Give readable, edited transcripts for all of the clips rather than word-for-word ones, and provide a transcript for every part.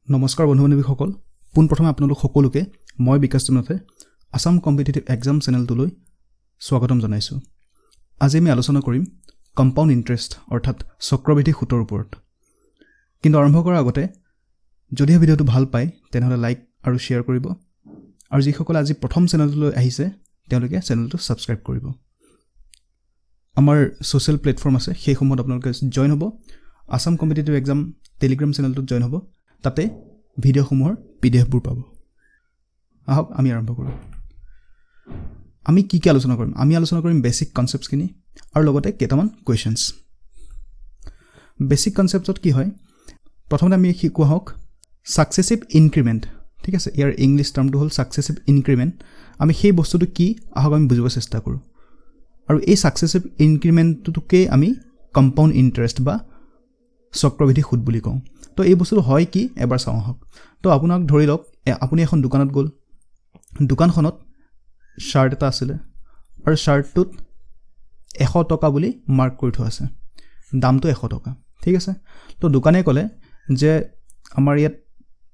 নমস্কাৰ বন্ধু-বান্ধৱীসকল পুনপ্ৰথমে আপোনালোক সকলোকে মই বিকাশ জনতে আসাম কম্পিটিটিভ এক্সাম চেনেলটোলৈ স্বাগতম জনাইছো। আজি আমি আলোচনা কৰিম কম্পাউণ্ড ইন্টাৰেষ্ট অৰ্থাৎ চক্ৰবৃদ্ধি সুতৰ ওপৰত। কিন্তু আৰম্ভ কৰাৰ আগতে যদি ভিডিঅ'টো ভাল পায় তেনেহলে লাইক আৰু শেয়াৰ কৰিব আৰু যিসকল আজি প্ৰথম চেনেলটোলৈ আহিছে তেওঁলোকে চেনেলটো সাবস্ক্ৰাইব কৰিব। আমাৰ সোশ্যাল প্লেটফৰ্ম আছে সেইসমূহত আপোনালোকে জয়েন হ'ব। আসাম কম্পিটিটিভ এক্সাম টেলিগ্ৰাম চেনেলটোত জয়েন হ'ব। তাতে ভিডিঅ'সমূহৰ পিডিএফবোৰ পাব। আহক আমি আৰম্ভ কৰোঁ। আমি কি আলোচনা কৰিম? আমি আলোচনা কৰিম বেসিক কনসেপ্টছখিনি আৰু লগতে কেইটামান কোৱেশ্চনছ। বেসিক কনসেপ্টত কি হয় প্ৰথমতে আমি শিকোৱা হওক সাকসেসিভ ইনক্ৰিমেন্ট। ঠিক আছে, ইয়াৰ ইংলিছ টাৰ্মটো হ'ল সাকসেসিভ ইনক্ৰিমেন্ট। আমি সেই বস্তুটো কি আহক আমি বুজিব চেষ্টা কৰোঁ। আৰু এই সাকসেসিভ ইনক্ৰিমেন্টটোকে আমি কম্পাউণ্ড ইন্টাৰেষ্ট বা চক্ৰবৃদ্ধি সুদ বুলি কওঁ। তো এই বস্তুটো হয় কি এবাৰ চাওঁ আহক। তো আপোনাক ধৰি লওক আপুনি এখন দোকানত গ'ল, দোকানখনত শাৰ্ট এটা আছিলে আৰু শাৰ্টটোত 100 টকা বুলি মাৰ্ক কৰি থোৱা আছে, দামটো 100 টকা। ঠিক আছে, তো দোকানে ক'লে যে আমাৰ ইয়াত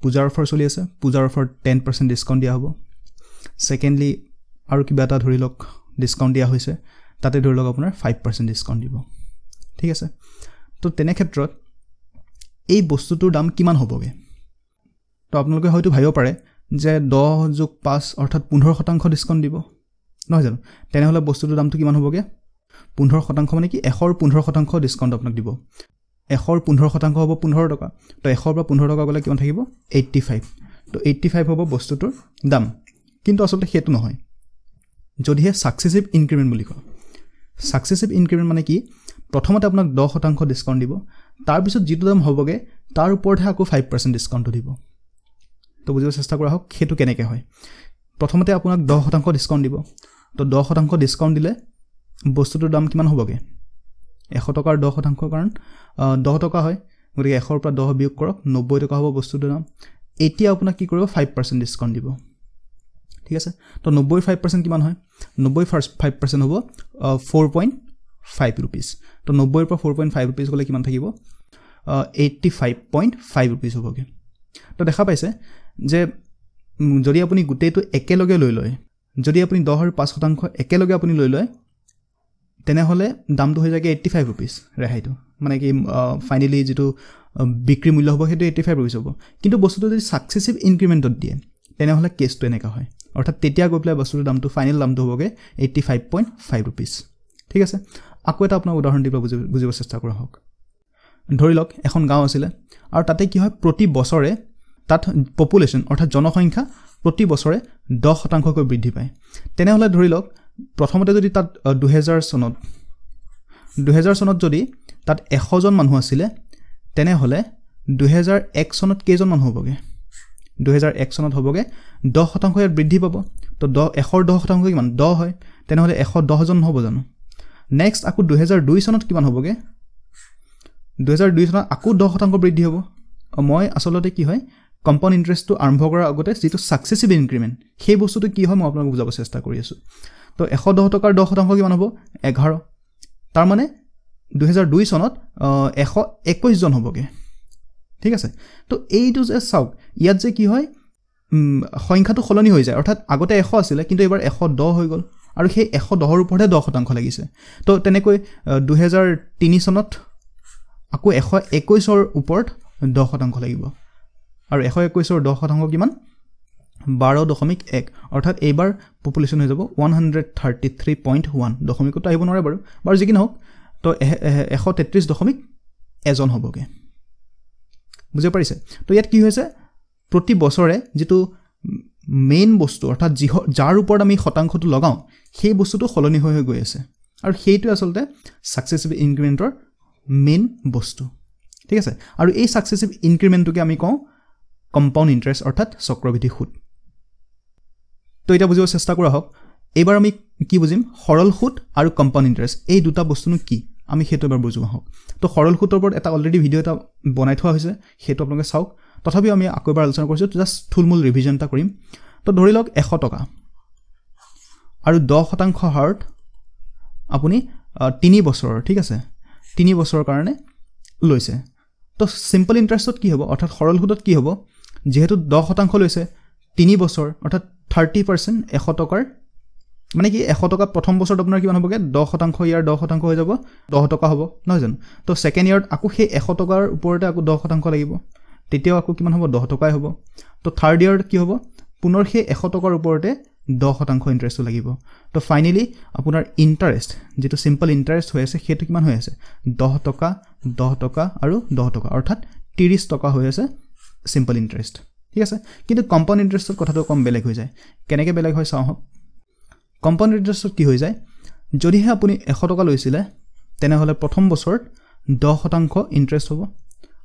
পূজাৰ অফাৰ চলি আছে, পূজাৰ অফাৰ 10% ডিসকাউন্ট দিয়া হ'ব। সেকেন্ডলি আৰু কিবা এটা ধৰি লওক ডিসকাউন্ট দিয়া হৈছে, তাতে ধৰি লওক আপোনাৰ 5% ডিসকাউন্ট দিব। ঠিক আছে, তো তেনে ক্ষেত্ৰত এই বস্তুটোৰ দাম কিমান হ'বগে? তো আপোনালোকে হয়তো ভাবিব পাৰে যে 10+5 অৰ্থাৎ 15% ডিসকাউন্ট দিব, নহয় জানো? তেনেহলে বস্তুটোৰ দামটো কিমান হ'বগে? 15% মানে কি 100ৰ 15% ডিসকাউন্ট আপোনাক দিব। 100ৰ 15% হ'ব 15 টকা। তো 100ৰ পৰা 15 টকা গ'লে কিমান থাকিব? 85। তো 85 হ'ব বস্তুটোৰ দাম। কিন্তু আসলে সেইটো নহয়। যদিহে সাকসেসিভ ইনক্ৰিমেন্ট বুলি কয়। সাকসেসিভ ইনক্ৰিমেন্ট মানে কি প্ৰথমতে আপোনাক 10% ডিসকাউন্ট দিব, তাৰ পিছত যেটো দাম হ'বগে তাৰ ওপৰতহে আকৌ 5% ডিসকাউন্ট দিব। তো বুজিব চেষ্টা কৰা হওক সেইটো কেনেকৈ হয়। প্ৰথমতে আপোনাক 10% ডিসকাউন্ট দিব। তো 10% ডিসকাউন্ট দিলে বস্তুটোৰ দাম কিমান হ'বগে? 100 টকাৰ 10% কাৰণ 10 টকা হয়, গতিকে 100ৰ পৰা 10 বিয়োগ কৰক, 90 টকা হ'ব বস্তুটোৰ দাম। এতিয়া আপোনাক কি কৰিব? 5% ডিসকাউন্ট দিব। ঠিক আছে, তো 90ৰ 5% কিমান হয়? 90ৰ 5% হ'ব 4.5 rupees। তো 90ৰ পৰা 4.5 rupees গ'লে কিমান থাকিব? 85.5 rupees হ'বগে। তো দেখা পাইছে যে যদি আপুনি গোটেইটো একেলগে লৈ লয়, যদি আপুনি 10ৰ 5% একেলগে আপুনি লৈ লয় তেনেহলে দামটো হৈ যায়গে 85 rupees ৰেহাইটো। মানে কি ফাইনালি যেটো বিক্ৰী মূল্য হ'ব সেইটো 85 rupees হ'ব। কিন্তু বস্তুটো যদি সাকসেসিভ ইনক্ৰিমেন্টত দিয়ে তেনেহলে কেছটো এনেকা হয়। অৰ্থাৎ তেতিয়া গৈ পেলাই বস্তুটোৰ দামটো ফাইনাল দামটো হ'বগে 85.5 rupees। ঠিক আছে, আকৌ এটা আপোনাৰ উদাহৰণ দিব বুজিব চেষ্টা কৰা হওক। ধৰি লওক এখন গাঁও আছিলে আৰু তাতে কি হয় প্ৰতি বছৰে তাত পপুলেশন অৰ্থাৎ জনসংখ্যা প্ৰতি বছৰে 10% বৃদ্ধি পায়। তেনেহলে ধৰি লওক প্ৰথমতে যদি তাত 2000 চনত যদি তাত 100 জন মানুহ আছিলে তেনেহলে 2001 চনত কেইজন মানুহ হ'বগে? 2001 চনত হ'বগে 10% ইয়াত বৃদ্ধি পাব। তো 100ৰ 10% কিমান? 10 হয়। তেনেহলে 110 জন হ'ব জানো? নেক্সট আকৌ 2002 চনত কিমান হ'বগে? 2002 চনত আকৌ 10% বৃদ্ধি হ'ব। মই আসলতে কি হয় কম্পাউণ্ড ইন্টাৰেষ্টটো আৰম্ভ কৰাৰ আগতে যেটো সাকসেসিভ ইনক্ৰিমেন্ট সেই বস্তুটো কি হয় মই আপোনাক বুজাব চেষ্টা কৰি আছো। তো 110 টকাৰ 10% কিমান হ'ব? 11। তাৰ মানে 2002 চনত 121 জন হ'বগে। ঠিক আছে, তো এইটো যে চাওক ইয়াত যে কি হয় সংখ্যাটো সলনি হৈ যায়। অৰ্থাৎ আগতে 100 আছিলে কিন্তু এবাৰ 110 হৈ গ'ল আৰু সেই 110ৰ ওপৰতে 10% লাগিছে। তো তেনেকৈ 2003 চনত আকৌ 121ৰ ওপৰত 10% লাগিব আৰু 121ৰ 10% কিমান? 12.1। অৰ্থাৎ এইবাৰ পপুলেশন হৈ যাব 133.1। দশমিকটো আহিব নোৱাৰে বাৰু যি কি নহওক। তো 133.1 হ'বগে। বুজি পাৰিছে? তো ইয়াত কি হৈছে প্ৰতি বছৰে যেটো মেইন বস্তু অৰ্থাৎ যাৰ ওপৰত আমি শতাংশটো লগাও সেই বস্তুটো সলনি হৈ গৈ আছে আৰু সেইটো আসলতে সাকসেসিভ ইনক্ৰিমেন্টৰ মেইন বস্তু। ঠিক আছে, আৰু এই সাকসেসিভ ইনক্ৰিমেন্টটোকে আমি কওঁ কম্পাউণ্ড ইন্টাৰেষ্ট অৰ্থাৎ চক্ৰবৃদ্ধি সুদ। তো এটা বুজিব চেষ্টা কৰা হওক। এবাৰ আমি কি বুজিম? সৰল সুদ আৰু কম্পাউণ্ড ইন্টাৰেষ্ট এই দুটা বস্তুনো কি আমি সেইটো এবাৰ বুজোৱা হওক। তো সৰল সুদৰ ওপৰত এটা অলৰেডি ভিডিঅ' এটা বনাই থোৱা হৈছে, সেইটো আপোনালোকে চাওক। তথাপিও আমি আকৌ এবাৰ আলোচনা কৰিছো, জাষ্ট থুলমূল ৰিভিজন এটা কৰিম। তো ধৰি লওক 100 টকা আৰু 10% হাৰত আপুনি 3 বছৰৰ, ঠিক আছে 3 বছৰৰ কাৰণে লৈছে। তো সিম্পল ইন্টাৰেষ্টত কি হ'ব অৰ্থাৎ সৰল সুদত কি হ'ব যেহেতু 10% লৈছে 3 বছৰ অৰ্থাৎ 30% 100 টকাৰ মানে কি 100 টকা প্ৰথম বছৰত আপোনাৰ কিমান হ'বগে 10% ইয়াৰ 10% হৈ যাব 10 টকা হ'ব নহয় জানো তো সেকেন্ড ইয়াৰত আকৌ সেই 100 টকাৰ ওপৰতে আকৌ 10% লাগিব তেতিয়াও আকৌ কিমান হ'ব 10 টকাই হ'ব তো থাৰ্ড ইয়াৰত কি হ'ব পুনৰ সেই 100 টকাৰ ওপৰতে 10% ইন্টাৰেষ্ট লাগিব তো ফাইনালি আপোনাৰ ইন্টাৰেষ্ট যেটো সিম্পল ইন্টাৰেষ্ট হৈ আছে হেতু কিমান হৈ আছে 10 টকা আৰু 10 টকা অৰ্থাৎ 30 টকা হৈ আছে সিম্পল ইন্টাৰেষ্ট ঠিক আছে কিন্তু কম্পাউণ্ড ইন্টাৰেষ্টৰ কথাটো কম বেলেগ হৈ যায় কেনেকৈ বেলেগ হয় চাওঁ কম্পাউণ্ড ইন্টাৰেষ্টত কি হৈ যায় যদিহে আপুনি 100 টকা লৈছিলে তেনেহলে প্ৰথম বছৰত 10% ইন্টাৰেষ্ট হ'ব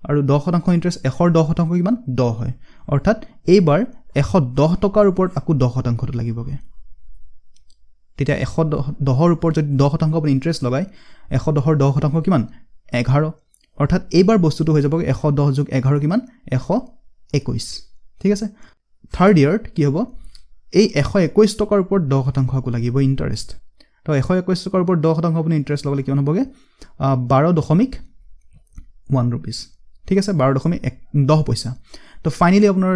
আৰু 10% ইন্টাৰেষ্ট 110% কিমান 10 হয় অৰ্থাৎ এইবাৰ 110 টকাৰ ওপৰত আকৌ 10% লাগিবগে তেতিয়া 110 ৰ ওপৰত যদি 10% আপুনি ইন্টাৰেষ্ট লগাই 110 ৰ 10% কিমান 11 অৰ্থাৎ এইবাৰ বস্তুটো হৈ যাবগে 110 যোগ 11 কিমান 121 ঠিক আছে থাৰ্ড ইয়াৰত কি হ'ব এই 121 টকাৰ ওপৰত 10% আকৌ লাগিব ইন্টাৰেষ্ট তো 121 টকাৰ ওপৰত 10% আপুনি ইন্টাৰেষ্ট লগালে কিমান হ'বগে 12.1 रुपीस ঠিক আছে 12.10 পইচা তো ফাইনালি আপোনাৰ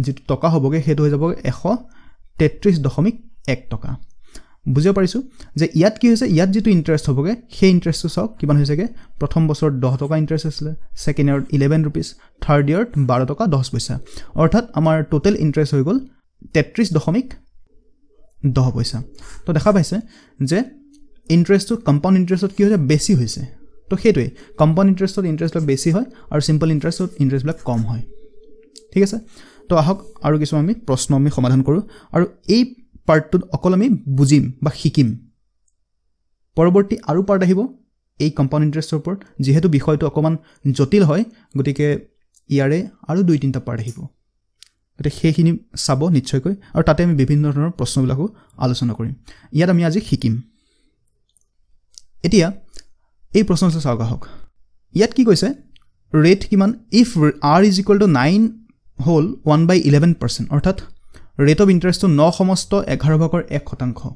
যেটো টকা হ'বগে হেতু হৈ যাবগে 133.1 টকা বুজিব পাৰিছো যে ইয়াত কি হৈছে ইয়াত যেটো ইন্টাৰেষ্ট হ'বগে সেই ইন্টাৰেষ্টটো চাওক কিমান হৈছেগে প্ৰথম বছৰত 10 টকা ইন্টাৰেষ্ট আছিল সেকেন্ড ইয়াৰত 11 रुपीस থাৰ্ড ইয়াৰত 12 টকা 10 পইচা অৰ্থাৎ আমাৰ টোটাল ইন্টাৰেষ্ট হৈ গ'ল 33.10 পইচা তো দেখা পাইছে যে ইন্টাৰেষ্টটো কম্পাউণ্ড ইন্টাৰেষ্টত কি হৈছে বেছি হৈছে তো হেতুই কম্পাউণ্ড ইন্টাৰেষ্টত ইন্টাৰেষ্ট বেছি হয় আৰু সিম্পল ইন্টাৰেষ্টত ইন্টাৰেষ্টবিলাক কম হয় ঠিক আছে তো আহক আৰু কিছু আমি প্ৰশ্ন আমি সমাধান কৰো আৰু এই পাৰ্টটো অকল আমি বুজিম বা শিকিম পৰৱৰ্তী আৰু পাৰ্ট আহিব এই কম্পাউণ্ড ইন্টাৰেষ্টৰ ওপৰত যেহেতু বিষয়টো অকমান জটিল হয় গতিকে ইয়াৰে আৰু 2-3টা পাৰ্ট আহিব গতে সেইখিনি চাব নিশ্চয়কৈ আৰু তাতে আমি বিভিন্ন ধৰণৰ প্ৰশ্নবিলাকো আলোচনা কৰিম ইয়াত আমি আজি শিকিম এতিয়া এই প্ৰশ্নটো চাওক আহক ইয়াত কি কৈছে ৰেট কিমান ইফ r = 9 হোল 1/11% অৰ্থাৎ ৰেট অফ ইন্টাৰেষ্টটো 9 সমস্ত 11/1%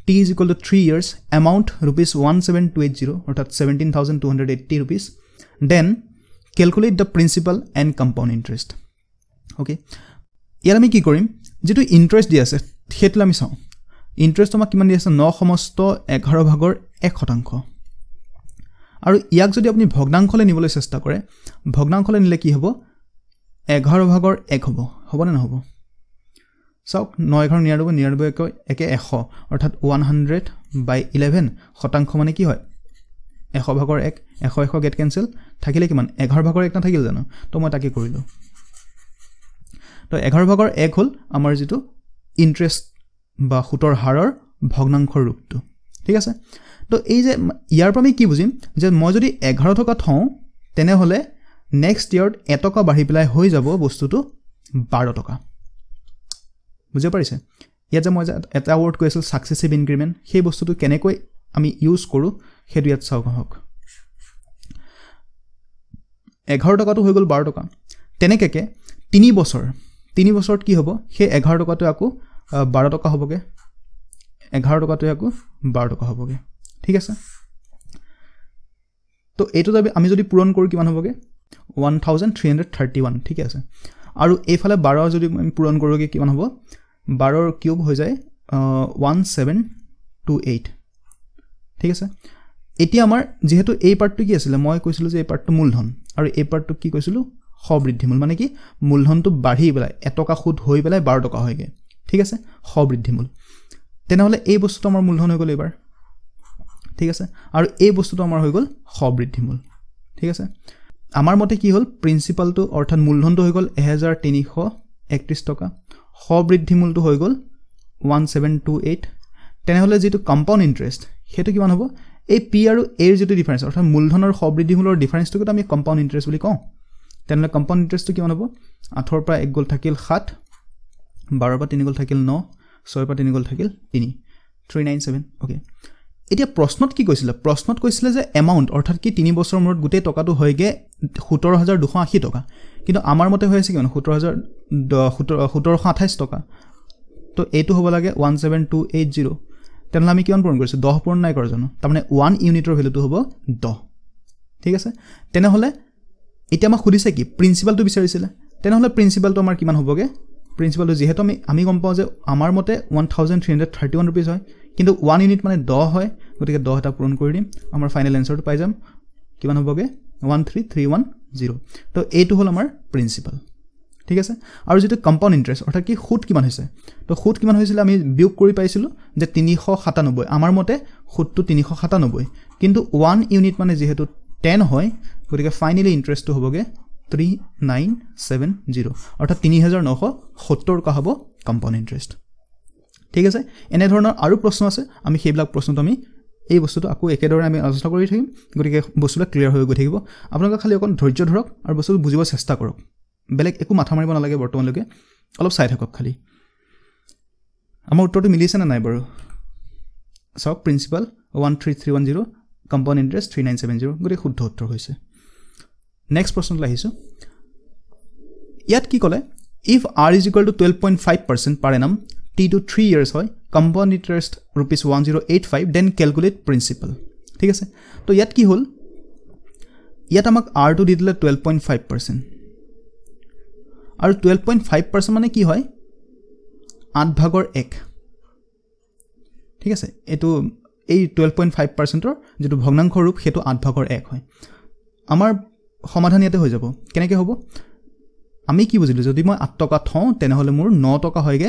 t = 3 years amount rupees 17280 অৰ্থাৎ 17280 rupees then calculate the principal and compound interest okay ইয়াৰ আমি কি কৰিম যেটো ইন্টাৰেষ্ট দি আছে হেতু আমি চাও ইন্টাৰেষ্ট আমাক কিমান দি আছে 9 সমস্ত 11/1% আৰু ইয়াক যদি আপুনি ভগ্নাংশলে নিবলৈ চেষ্টা কৰে ভগ্নাংশলে নিলে কি হ'ব 11/1 হ'ব না নহব চাওক 9 11 99 একে 100 অৰ্থাৎ 100/11 শতাংশ মানে কি হয় 100/1 100 গেট কেনসেল থাকিলে কিমান 11/1 না থাকিল জানো তো মই তাকে কৰিলো তো 11/1 হল আমাৰ যেটো ইন্টাৰেষ্ট বা সুতৰ হাৰৰ ভগ্নাংশৰ ৰূপটো ঠিক আছে তো এই যে ইয়াৰ পৰা আমি কি বুজিম যে মই যদি 11 টকা থওঁ তেনে হলে নেক্সট ইয়াৰত 1 টকা বাঢ়ি পেলাই হৈ যাব বস্তুটো 12 টকা বুজি পাৰিছে ইয়াত যে মই এটা ওয়াৰ্ড কৈছিল সাকসেসিভ ইনক্ৰিমেন্ট সেই বস্তুটো কেনেকৈ আমি ইউজ কৰো হেতু ইয়াত চাওক হক 11 টকাটো হৈ গল 12 টকা তেনেকেকে 3 বছৰত কি হ'ব সেই 11 টকাটো আকৌ 12 টকা হ'বগে 11 টকাটো আকৌ 12 টকা হ'বগে ঠিক আছে তো এটো আমি যদি পূৰণ কৰো কিমান হ'বগে 1331 ঠিক আছে আৰু এইফালে 12 যদি আমি পূৰণ কৰোগে কিমান হ'ব 12 ৰ কিউব হৈ যায় 1728 ঠিক আছে এতিয়া আমাৰ যেহেতু এই পাৰ্টটো কি আছিল মই কৈছিলো যে এই পাৰ্টটো মূলধন আৰু এই পাৰ্টটো কি কৈছিলো সবৃদ্ধিমূল মানে কি মূলধনটো বাঢ়ি পেলাই 1 টকা সুদ হৈ পেলাই 12 টকা হয়গে ঠিক আছে সবৃদ্ধিমূল তেনেহলে এই বস্তুটো আমাৰ মূলধন হৈ গ'ল এবাৰ ঠিক আছে আৰু এই বস্তুটো আমাৰ হৈ গ'ল সবৃদ্ধিমূল ঠিক আছে আমাৰ মতে কি হল প্ৰিন্সিপালটো অৰ্থাৎ মূলধনটো হৈ গ'ল 1331 টকা সবৃদ্ধিমূলটো হৈ গ'ল 1728 তেনেহলে যেটো কম্পাউণ্ড ইন্টাৰেষ্ট হেতু কিমান হ'ব এই p আৰু a ৰ যেটো ডিফাৰেন্স অৰ্থাৎ মূলধন আৰু সবৃদ্ধিমূলৰ ডিফাৰেন্সটোক আমি কম্পাউণ্ড ইন্টাৰেষ্ট বুলি কওঁ তেনেহলে কম্পাউণ্ড ইন্টাৰেষ্টটো কিমান হ'ব 8 ৰ পৰা 1 গল থাকিল 7 12 ৰ পৰা 3 গল থাকিল 9 6 ৰ পৰা 3 গল থাকিল 3 397 ওকে এতিয়া প্ৰশ্নত কি কৈছিল প্ৰশ্নত কৈছিল যে এমাউন্ট অৰ্থাৎ কি 3 বছৰৰ মূৰত গুটে টকাটো হয়গে 17280 টকা কিন্তু আমাৰ মতে হৈ আছে কিমান 17228 টকা তো এটো হ'ব লাগে 17280 তেনেহলে আমি কিমান পূৰণ কৰিছো 10 পূৰণ নাই কৰা জানো তাৰ মানে 1 ইউনিটৰ ভ্যালুটো হ'ব 10 ঠিক আছে তেনেহলে এতিয়া আমাক খুদিছে কি প্ৰিন্সিপালটো বিচাৰিছিল তেনেহ'লে প্ৰিন্সিপালটো আমাৰ কিমান হ'বগে প্ৰিন্সিপালটো যেহেতু আমি গম পাওঁ যে আমাৰ মতে 1331 रुपीस হয় কিন্তু 1 ইউনিট মানে 10 হয় গতিকে 10 এটা পূৰণ কৰি দিম আমাৰ ফাইনেল এনসাৰটো পাই যাম কিমান হ'বগে 13310 তো এইটো হ'ল আমাৰ প্ৰিন্সিপাল ঠিক আছে আৰু যেটো কম্পাউণ্ড ইন্টাৰেষ্ট অৰ্থাৎ কি সুদ কিমান হৈছে তো সুদ কিমান হৈছিল আমি বিয়োগ কৰি পাইছিলো যে 397 আমাৰ মতে সুদটো 397 কিন্তু 1 ইউনিট মানে যেহেতু 10 হয় গতিকে ফাইনালি ইন্টাৰেষ্টটো হ'বগে 3970 অৰ্থাৎ 3970 টকা হ'ব কম্পাউণ্ড ইন্টাৰেষ্ট ঠিক আছে এনে ধৰণৰ আৰু প্ৰশ্ন আছে আমি সেইবিলাক প্ৰশ্নটো আমি এই বস্তুটো আকৌ একেদৰে আমি আলোচনা কৰি থাকিম গতিকে বস্তুটো ক্লিয়াৰ হৈ গৈ থাকিব আপোনালোকে খালি অকন ধৈৰ্য ধৰক আৰু বস্তুটো বুজিব চেষ্টা কৰক বেলেগ একো মাথা মাৰিব নালাগে বৰ্তমানলৈকে অলপ চাই থাকক খালি আমাৰ উত্তৰটো মিলিছে না নাই বাৰু চাওক প্ৰিন্সিপাল 13310 কম্পাউণ্ড ইন্টাৰেষ্ট 3970 গতিকে শুদ্ধ উত্তৰ হৈছে নেক্সট প্ৰশ্নলৈ আহিছো ইয়াত কি ক'লে if r is equal to 12.5% per annum t to 3 years হয় compound interest rupees 1085 then calculate principal ঠিক আছে তো ইয়াত কি হ'ল ইয়াত আমাক r টো দি দিলে 12.5% আৰু 12.5% মানে কি হয় 8 ভাগৰ 1 ঠিক আছে এটো এই 12.5% ৰ যেটো ভগ্নাংশ ৰূপ হেতু 8 ভাগৰ 1 হয় আমাৰ সমাধান ইয়াতে হৈ যাব কেনেকৈ হ'ব আমি কি বুজিলো যদি মই 8 টকা থওঁ তেনেহলে মোৰ 9 টকা হয়গে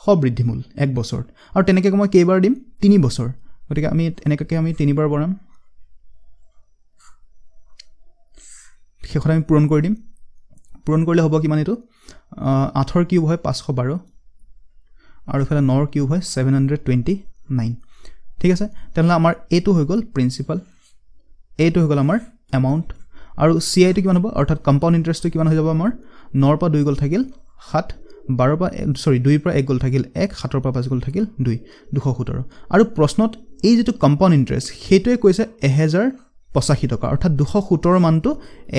সবৃদ্ধিমূল 1 বছৰ আৰু তেনেকৈ মই কেইবাৰ দিম 3 বছৰ গতিকে আমি এনেকৈ আমি 3 বাৰ বনাম শেষত আমি পূৰণ কৰি দিম পূৰণ কৰিলে হ'ব কিমান এটো 8 ৰ কিউব হয় 512 আৰু ফলে 9 ৰ কিউব হয় 729 ঠিক আছে তেনেহলে আমাৰ এটো হৈ গল প্ৰিন্সিপাল এটো হৈ গল আমাৰ এমাউন্ট আৰু CI টো কিমান হ'ব অৰ্থাৎ কম্পাউণ্ড ইন্টাৰেষ্টটো কিমান হৈ যাব আমাৰ 9 পৰা 2 গল থাকিল 7 12 পৰা 2 পৰা 1 গল থাকিল 1 7 পৰা 5 গল থাকিল 2 217 আৰু প্ৰশ্নত এই যেটো কম্পাউণ্ড ইন্টাৰেষ্ট হেতুৱে কৈছে 1085 টকা অৰ্থাৎ 217 মানটো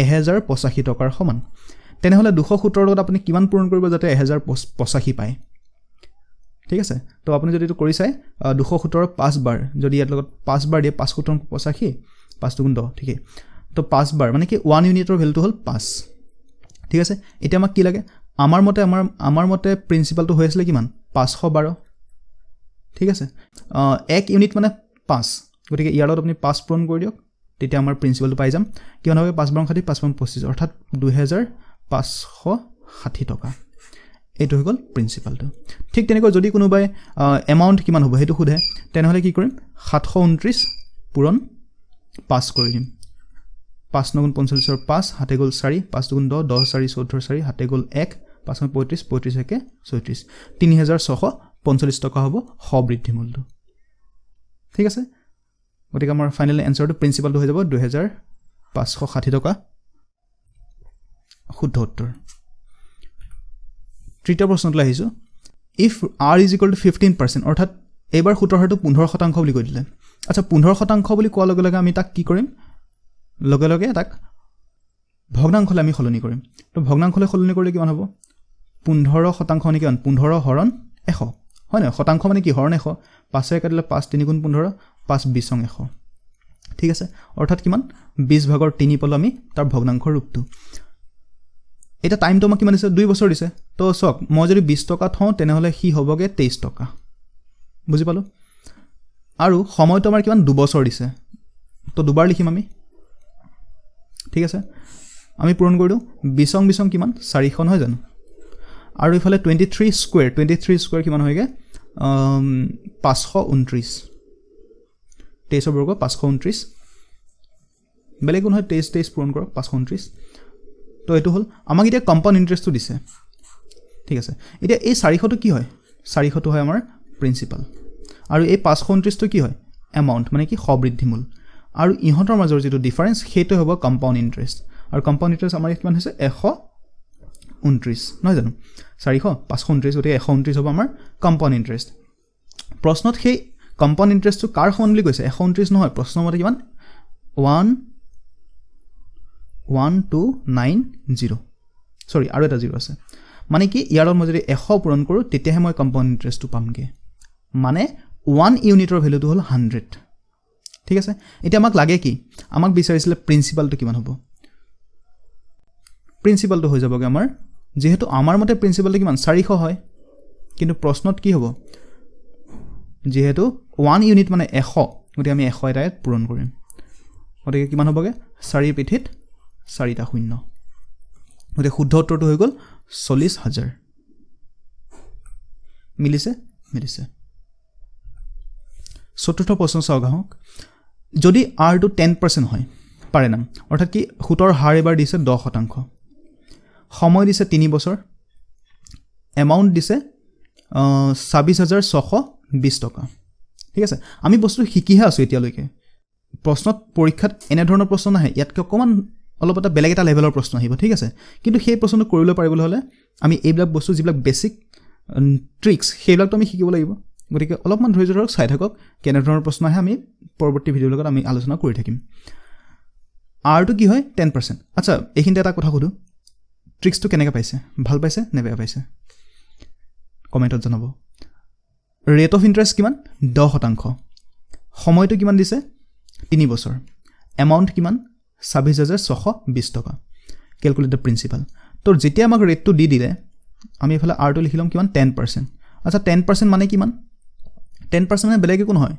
1085 টকাৰ সমান তেনেহলে 217 লগত আপুনি কিমান পূৰণ কৰিব যাতে 1085 পায় ঠিক আছে তো আপুনি যদি এটো কৰি চাই 217 5 বাৰ যদি ইয়াৰ লগত 5 বাৰ দিয়ে 5 17 85 5 2 10 ঠিক আছে তো 5 বাৰ মানে কি 1 ইউনিটৰ ভ্যালুটো হ'ল 5 ঠিক আছে এটা আমাক কি লাগে আমাৰ মতে প্ৰিন্সিপালটো হৈ আছিল কিমান 512 ঠিক আছে 1 ইউনিট মানে 5 গতিকে ইয়াৰ লগত আপুনি 5 পূৰণ কৰি দিয়ক তেতিয়া আমাৰ প্ৰিন্সিপালটো পাই যাম কিমান হবে 5 বাৰ 60 5 25 অৰ্থাৎ 2560 টকা এটো হৈ গল প্ৰিন্সিপালটো ঠিক তেনেকৈ যদি কোনোবাই এমাউন্ট কিমান হ'ব হেতু খুদে তেনেহলে কি কৰিম 729 পূৰণ 5 কৰি দিম 5 9 45 ৰ 5 হাতে গল 4 5 2 10 10 4 14 4 হাতে গল 1 5 35 35 একে 36 3645 টকা হ'ব সবৃদ্ধিমূলটো ঠিক আছে গতিকে আমাৰ ফাইনাল এনসাৰটো প্ৰিন্সিপালটো হৈ যাব 2560 টকা শুদ্ধ উত্তৰ তৃতীয় প্ৰশ্নলৈ আহিছো if r is equal to 15% অৰ্থাৎ এবাৰ সুতৰ হাৰটো 15% বুলি কৈ দিলে আচ্ছা 15% বুলি কোৱাৰ লগে লগে আমি তাক কি কৰিম লগে লগে তাক ভগ্নাংশলৈ আমি সলনি কৰিম তো ভগ্নাংশলৈ সলনি কৰিলে কিমান হ'ব 15% মানে কিমান 15 হৰণ 100 হয় না শতাংশ মানে কি হৰণ 100 5 এ কাটিলে 5 3 গুণ 15 5 20 100 ঠিক আছে অৰ্থাৎ কিমান 20 ভাগৰ 3 পালো আমি তাৰ ভগ্নাংশ ৰূপটো এটা টাইমটো আমাক কিমান দিছে 2 বছৰ দিছে তো সক মই যদি 20 টকা থওঁ তেনেহলে কি হ'বগে 23 টকা বুজি পালো আৰু সময়টো আমাৰ কিমান 2 বছৰ দিছে তো দুবাৰ লিখিম আমি ঠিক আছে আমি পূৰণ কৰি দিও 20 কিমান 4 হয় জানো আৰু ইফালে 23 স্কয়াৰ কিমান হয়গে 529 23 বৰ্গ 529 বেলেগ কোন হয় 23 পূৰণ কৰক 529 তো এটো হল আমাক এতিয়া কম্পাউণ্ড ইন্টাৰেষ্টটো দিছে ঠিক আছে এতিয়া এই 400 টো কি হয় 400 টো হয় আমাৰ প্ৰিন্সিপাল আৰু এই 529 টো কি হয় এমাউন্ট মানে কি সবৃদ্ধিমূল আৰু ইহঁতৰ মাজৰ যেটো ডিফাৰেন্স হেতু হ'ব কম্পাউণ্ড ইন্টাৰেষ্ট আৰু কম্পাউণ্ড ইন্টাৰেষ্ট আমাৰ কিমান হৈছে 129 নহয় জানো 400 529 গতে 129 হ'ব আমাৰ কম্পাউণ্ড ইন্টাৰেষ্ট প্ৰশ্নত সেই কম্পাউণ্ড ইন্টাৰেষ্টটো কাৰ সমান বুলি কৈছে 129 নহয় প্ৰশ্ন মতে কিমান 1290 সৰি আৰু এটা 0 আছে মানে কি ইয়াৰৰ মই যদি 100 পূৰণ কৰো তেতিয়াহে মই কম্পাউণ্ড ইন্টাৰেষ্টটো পামগে মানে 1 ইউনিটৰ ভ্যালুটো হ'ল 100 ঠিক আছে এতিয়া আমাক লাগে কি আমাক বিচাৰিছিলে প্ৰিন্সিপালটো কিমান হ'ব প্ৰিন্সিপালটো হৈ যাবগে আমাৰ যেহেতু আমাৰ মতে প্ৰিন্সিপালটো কিমান 400 হয় কিন্তু প্ৰশ্নত কি হ'ব যেহেতু 1 ইউনিট মানে 100 গতিকে আমি 100 এটাত পূৰণ কৰিম গতিকে কিমান হ'বগে 4 পিঠিত 4টা শূন্য গতিকে শুদ্ধ উত্তৰটো হৈ গ'ল 40000 মিলিছে চতুৰ্থ প্ৰশ্ন চাওক আহক যদি r টো 10% হয় পাৰে নাম অৰ্থাৎ কি সুতৰ হাৰ এবাৰ দিছে 10% সময় দিছে 3 বছৰ এমাউন্ট দিছে 26620 টকা ঠিক আছে আমি বস্তু শিকিহে আছো এতিয়ালৈকে প্ৰশ্নত পৰীক্ষাত এনে ধৰণৰ প্ৰশ্ন নাহে ইয়াতকৈ অকমান অলপ এটা বেলেগ এটা লেভেলৰ প্ৰশ্ন আহিব ঠিক আছে কিন্তু সেই প্ৰশ্নটো কৰিবলৈ পাৰিবলৈ হলে আমি এইবিলাক বস্তু যিবিলাক বেসিক ট্ৰিক্স সেইবিলাকটো আমি শিকিব লাগিব গতিকে অলপমান ধৈৰ্য ধৰক চাই থাকক কেনে ধৰণৰ প্ৰশ্ন আহে আমি পৰৱৰ্তী ভিডিঅ'ৰ লগত আমি আলোচনা কৰি থাকিম r টো কি হয় 10% আচ্ছা এইখিনিতে এটা কথা কৰো ট্ৰিক্সটো কেনেকৈ পাইছে ভাল পাইছে নে বেয়া পাইছে কমেন্টত জনাব ৰেট অফ ইন্টাৰেষ্ট কিমান 10% সময়টো কিমান দিছে 3 বছৰ এমাউন্ট কিমান 26620 টকা ক্যালকুলেট দ্য প্ৰিন্সিপাল তো যেতিয়া আমাক ৰেটটো দি দিলে আমি এফালে r টো লিখিলাম কিমান 10% আচ্ছা 10% মানে কিমান 10% মানে বেলেগ একো নহয়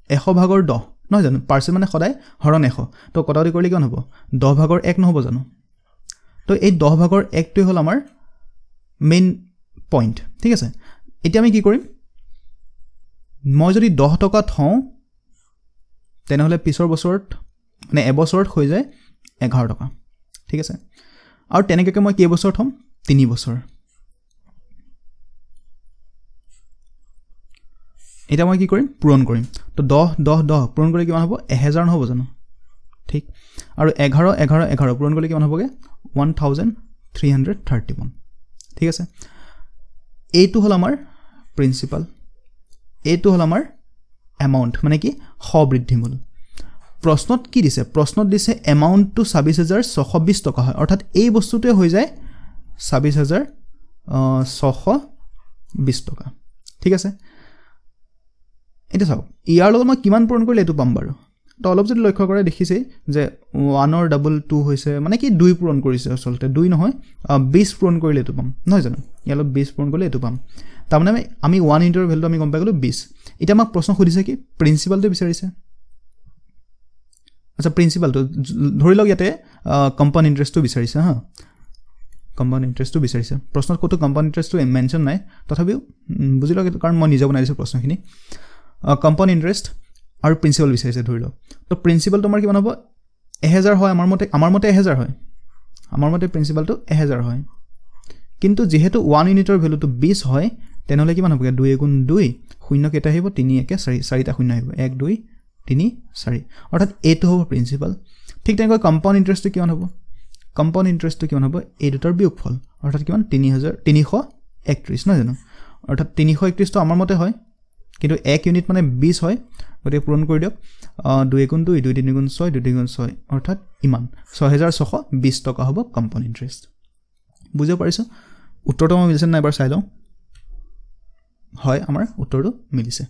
100 ভাগৰ 10 নহয় জানো পাৰ্চেন্ট মানে সদায় হৰণ 100 তো কটাউটি কৰিলে কিমান হ'ব 10 ভাগৰ 1 নহব জানো তো এই 10 ভাগৰ 1 টো হ'ল আমাৰ মেইন পইণ্ট ঠিক আছে এতিয়া আমি কি কৰিম মই যদি 10 টকা থওঁ তেনেহলে পিছৰ বছৰত মানে এবছৰত হৈ যায় 11 টকা ঠিক আছে আৰু তেনেকৈ মই কেই বছৰ থম 3 বছৰ এটা মই কি কৰিম পূৰণ কৰিম তো 10 পূৰণ কৰিলে কিমান হ'ব 1000 নহব জানো ঠিক আৰু 11 পূৰণ কৰিলে কিমান হ'বগে 1331 ঠিক আছে এইটো হল আমাৰ প্ৰিন্সিপাল এইটো হল আমাৰ এমাউন্ট মানে কি সবৃদ্ধিমূল প্ৰশ্নত কি দিছে প্ৰশ্নত দিছে এমাউন্ট টু 26620 টকা হয় অৰ্থাৎ এই বস্তুটোৱে হৈ যায় 26620 টকা ঠিক আছে এটা চাও ইয়াৰ লগত মই কিমান পূৰণ কৰিলে এটো পাম বাৰু তো অলপ যদি লক্ষ্য কৰে দেখিছে যে 1 ৰ ডাবল 2 হৈছে মানে কি 2 পূৰণ কৰিছে আসলতে 2 নহয় 20 পূৰণ কৰিলে এটো পাম নহয় জানো ইয়াৰ লগত 20 পূৰণ কৰিলে এটো পাম তাৰমানে আমি 1 ইনটৰ ভ্যালুটো আমি গম পাই গলো 20 এটা আমাক প্ৰশ্ন খুদিছে কি প্ৰিন্সিপালটো বিচাৰিছে আচ্ছা প্ৰিন্সিপালটো ধৰি লওক ইয়াতে কম্পাউণ্ড ইন্টাৰেষ্টটো বিচাৰিছে হা কম্পাউণ্ড ইন্টাৰেষ্টটো বিচাৰিছে প্ৰশ্নত কত কম্পাউণ্ড ইন্টাৰেষ্টটো মেনশন নাই তথাপিও বুজি লওক কাৰণ মই নিজে বনাইছো প্ৰশ্নখিনি কম্পাউণ্ড ইন্টাৰেষ্ট আৰু প্ৰিন্সিপাল বিচাৰিছে ধৰি লওক তো প্ৰিন্সিপাল তোমাৰ কিমান হ'ব 1000 হয় আমাৰ মতে 1000 হয় আমাৰ মতে প্ৰিন্সিপালটো 1000 হয় কিন্তু যেহেতু 1 ইউনিটৰ ভ্যালুটো 20 হয় তেনেহলে কিমান হ'ব 2 গুণ 2 শূন্য কেটা আহিব 3 1 4 4টা শূন্য আহিব 1 2 3 4 অৰ্থাৎ এইটো হ'ব প্ৰিন্সিপাল ঠিক তেনেকৈ কম্পাউণ্ড ইন্টাৰেষ্টটো কিমান হ'ব কম্পাউণ্ড ইন্টাৰেষ্টটো কিমান হ'ব এই দুটাৰ বিয়োগফল অৰ্থাৎ কিমান 331 নহয় জানো অৰ্থাৎ 331 টো আমাৰ মতে হয় কিন্তু 1 ইউনিট মানে 20 হয় গতিকে পূৰণ কৰি দিয়ক 2 গুণ 2 2 3 গুণ 6 2 3 গুণ 6 অৰ্থাৎ ইমান 6620 টকা হ'ব কম্পাউণ্ড ইন্টাৰেষ্ট বুজিব পাৰিছো উত্তৰটো মই মিলিছে না এবাৰ চাই লওঁ হয় আমাৰ উত্তৰটো মিলিছে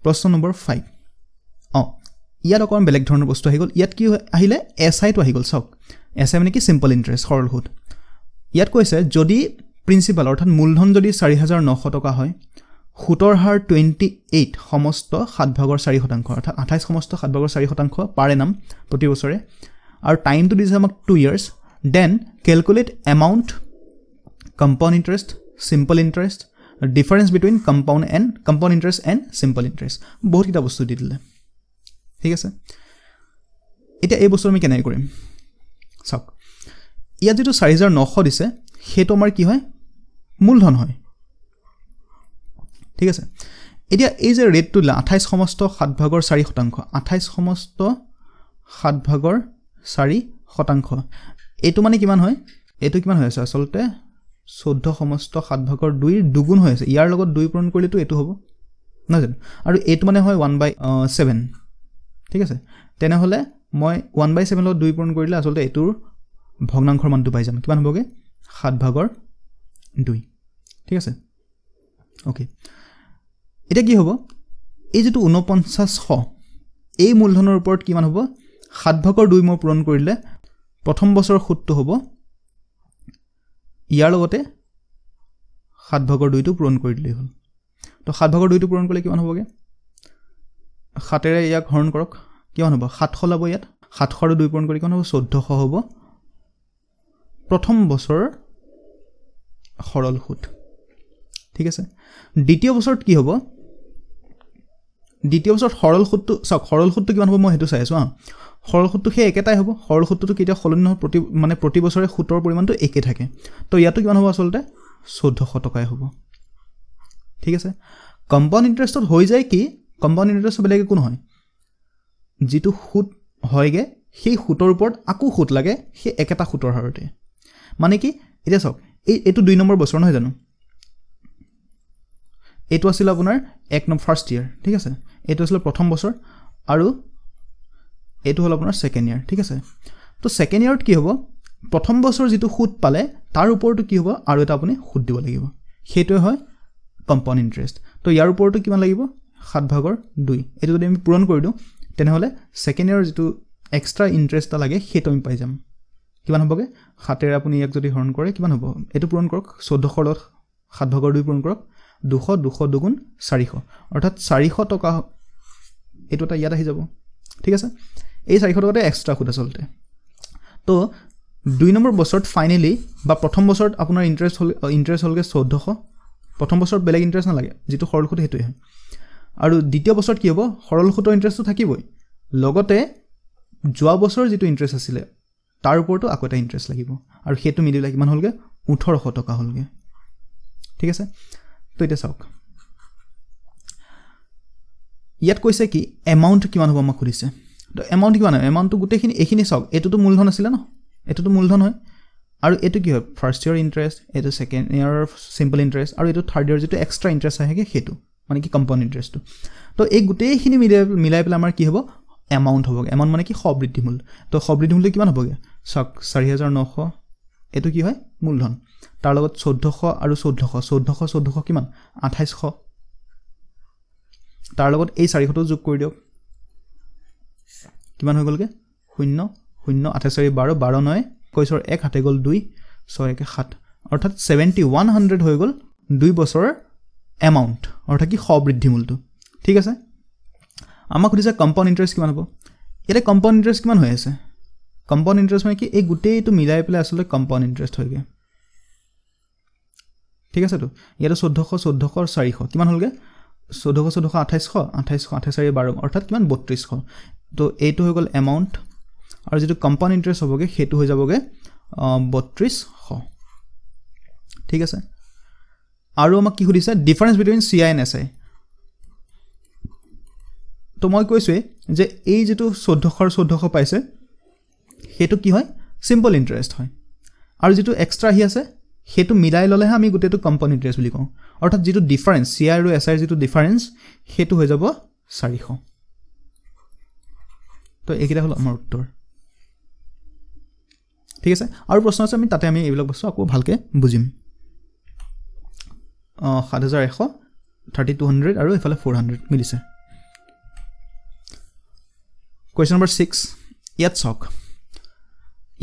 প্ৰশ্ন নম্বৰ 5 ইয়াত অকণ বেলেগ ধৰণৰ বস্তু আহি গ'ল ইয়াত কি আহিলে এসআই টো আহি গ'ল চাওক এসআই মানে কি সিম্পল ইন্টাৰেষ্ট সৰল সুদ ইয়াত কৈছে যদি প্ৰিন্সিপাল অৰ্থাৎ মূলধন যদি 4900 টকা হয় সুতৰ হাৰ 28 সমস্ত 7 ভাগৰ 4% অৰ্থাৎ 28 সমস্ত 7 ভাগৰ 4% পাৰ এনাম প্ৰতি বছৰে আৰু টাইমটো দিছে আমাক 2 years then calculate amount compound interest simple interest difference between compound interest and simple interest বহুত কিটা বস্তু দি দিলে ঠিক আছে এটা এই বস্তু আমি কেনেকৈ কৰিম চাওক ইয়াত যেটো 4900 দিছে হেটো আমাৰ কি হয় মূলধন হয় ঠিক আছে এতিয়া এই যে ৰেটটো 28 সমস্ত 7 ভাগৰ 4% 28 সমস্ত 7 ভাগৰ 4% এটো মানে কিমান হয় এটো কিমান হৈ আছে আসলতে 14 সমস্ত 7 ভাগৰ 2 ৰ দুগুণ হৈ আছে ইয়াৰ লগত 2 পূৰণ কৰিলে তো এটো হ'ব না জানো আৰু এটো মানে হয় 1/7 ঠিক আছে তেনেহলে মই 1/7 লগত 2 পূৰণ কৰিলে আসলতে এটোৰ ভগ্নাংশৰ মানটো পাই যাম কিমান হ'বগে 7 ভাগৰ 2 ঠিক আছে ওকে এটা কি হ'ব এই যেটো 4900 এই মূলধনৰ ওপৰত কিমান হ'ব 7 ভাগৰ 2 মই পূৰণ কৰিলে প্ৰথম বছৰৰ সুদটো হ'ব ইয়াৰ লগতে 7/2 পূৰণ কৰি দিলেই হ'ল তো 7/2 পূৰণ কৰিলে কিমান হ'বগে 7ৰে ইয়াক হৰণ কৰক কিমান হ'ব 700 লাব ইয়াত 700 আৰু 2 পূৰণ কৰি কিমান হ'ব 1400 হ'ব প্ৰথম বছৰ সৰল সুত ঠিক আছে দ্বিতীয় বছৰত কি হ'ব দ্বিতীয় বছৰত সৰল সুতটো চাওক সৰল সুতটো কিমান হ'ব মই হেতু চাই আছো সৰল সুতটো সেই একেটাই হ'ব সৰল সুতটো কেতিয়া সলনি নহয় প্ৰতি বছৰে সুতৰ পৰিমাণটো একে থাকে তো ইয়াতো কিমান হ'ব আসলতে 1400 টকাই হ'ব ঠিক আছে কম্পাউণ্ড ইন্টাৰেষ্টত হৈ যায় কি কম্পাউণ্ড ইন্টাৰেষ্ট বেলেগ একো নহয় যেটো সুত হয়গে সেই সুতৰ ওপৰত আকো সুত লাগে সেই একেটা সুতৰ হাৰতে মানে কি এটা চাওক এইটো 2 নম্বৰ বছৰ নহয় জানো এইটো আছিল আপোনাৰ ফাৰ্ষ্ট ইয়াৰ ঠিক আছে এইটো আছিল প্ৰথম বছৰ আৰু এইটো হল আপোনাৰ সেকেন্ড ইয়াৰ ঠিক আছে তো সেকেন্ড ইয়াৰত কি হ'ব প্ৰথম বছৰ যেটো সুত পালে তাৰ ওপৰটো কি হ'ব আৰু এটা আপুনি সুত দিব লাগিব সেইটোৱে হয় কম্পাউণ্ড ইন্টাৰেষ্ট তো ইয়াৰ ওপৰটো কিমান লাগিব 7/2 এটো যদি আমি পূৰণ কৰি দিও তেনেহলে সেকেন্ড ইয়াৰ যেটো এক্সট্ৰা ইন্টাৰেষ্ট লাগে সেইটো আমি পাই যাম কিমান হ'বগে 7ৰে আপুনি ইয়াক যদি হৰণ কৰে কিমান হ'ব এটো পূৰণ কৰক 1400 লগত 7/2 পূৰণ কৰক 200 200 দুগুণ 400 অৰ্থাৎ 400 টকা এটো এটা ইয়াত আহি যাব ঠিক আছে এই 400 টকাতে এক্সট্ৰা সুত আসলতে তো 2 নম্বৰ বছৰত ফাইনালি বা প্ৰথম বছৰত আপোনাৰ ইন্টাৰেষ্ট হলগে 1400 প্ৰথম বছৰত বেলেগ ইন্টাৰেষ্ট নালাগে যেটো সৰল সুত হেতুই হয় আৰু দ্বিতীয় বছৰত কি হ'ব সৰল সুতৰ ইন্টাৰেষ্টটো থাকিবই লগতে যোৱা বছৰ যেটো ইন্টাৰেষ্ট আছিল তাৰ ওপৰতো আকৌ এটা ইন্টাৰেষ্ট লাগিব আৰু হেতু মিলিলে কিমান হলগে 1800 টকা হলগে ঠিক আছে তো এটা চাওক ইয়াত কৈছে কি এমাউন্ট কিমান হ'ব আমাক খুদিছে তো এমাউন্ট কিমান হয় এমাউন্টটো গুটেখিনি এখিনি চাওক এটোটো মূলধন আছিল ন এটোটো মূলধন হয় আৰু এটো কি হয় ফাৰ্ষ্ট ইয়াৰ ইন্টাৰেষ্ট এটো সেকেন্ড ইয়াৰ সিম্পল ইন্টাৰেষ্ট আৰু এটো থাৰ্ড ইয়াৰ যেটো এক্সট্ৰা ইন্টাৰেষ্ট আহেগে হেতু মানে কি কম্পাউণ্ড ইন্টাৰেষ্টটো তো এই গুটেখিনি মিলাই পেলাই আমাৰ কি হ'ব এমাউন্ট হ'বগে এমাউন্ট মানে কি সবৃদ্ধি মূল তো সবৃদ্ধি মূল কিমান হ'বগে চাওক 4900 এটো কি হয় মূলধন তাৰ লগত 1400 আৰু 1400 কিমান 2800 তাৰ লগত এই 400 টো যোগ কৰি দিয়ক কিমান হৈ গলগে 0 0 28 12 12 9 কৈছৰ 1 হাতে গল 2 6 1 7 অৰ্থাৎ 7100 হৈ গল 2 বছৰৰ এমাউন্ট অৰ্থাৎ কি সবৃদ্ধি মূলটো ঠিক আছে আমাক খুদিছে কম্পাউণ্ড ইন্টাৰেষ্ট কিমান হ'ব এটা কম্পাউণ্ড ইন্টাৰেষ্ট কিমান হৈ আছে কম্পাউণ্ড ইন্টাৰেষ্ট মানে কি এই গুটেইটো মিলাই পেলাই আসলে কম্পাউণ্ড ইন্টাৰেষ্ট হয়গে ঠিক আছে তো ইয়াতে 1400 400 কিমান হলগে 1400 2800 12 অৰ্থাৎ কিমান 3200 তো এইটো হৈ গল এমাউন্ট আৰু যেটো কম্পাউণ্ড ইন্টাৰেষ্ট হ'বগে হেতু হৈ যাবগে 3200 ঠিক আছে আৰু আমাক কি খুদিছে difference between CI and SI তো মই কৈছো যে এই যেটো 1400 পাইছে হেতু কি হয় সিম্পল ইন্টাৰেষ্ট হয় আৰু যেটো এক্সট্ৰা হি আছে হেতু মিলাই ললে আমি গুটেটো কম্পাউণ্ড ইন্টাৰেষ্ট বুলি কওঁ অৰ্থাৎ যেটো ডিফাৰেন্স CI আৰু SI যেটো ডিফাৰেন্স হেতু হৈ যাব 400 তো একিটা হল আমাৰ উত্তৰ ঠিক আছে আৰু প্ৰশ্ন আছে আমি তাতে আমি এইবিলাক বস্তু আকৌ ভালকে বুজিম 7100 3200 আৰু এফালে 400 মিলিছে Question number 6 ইয়াত চাওক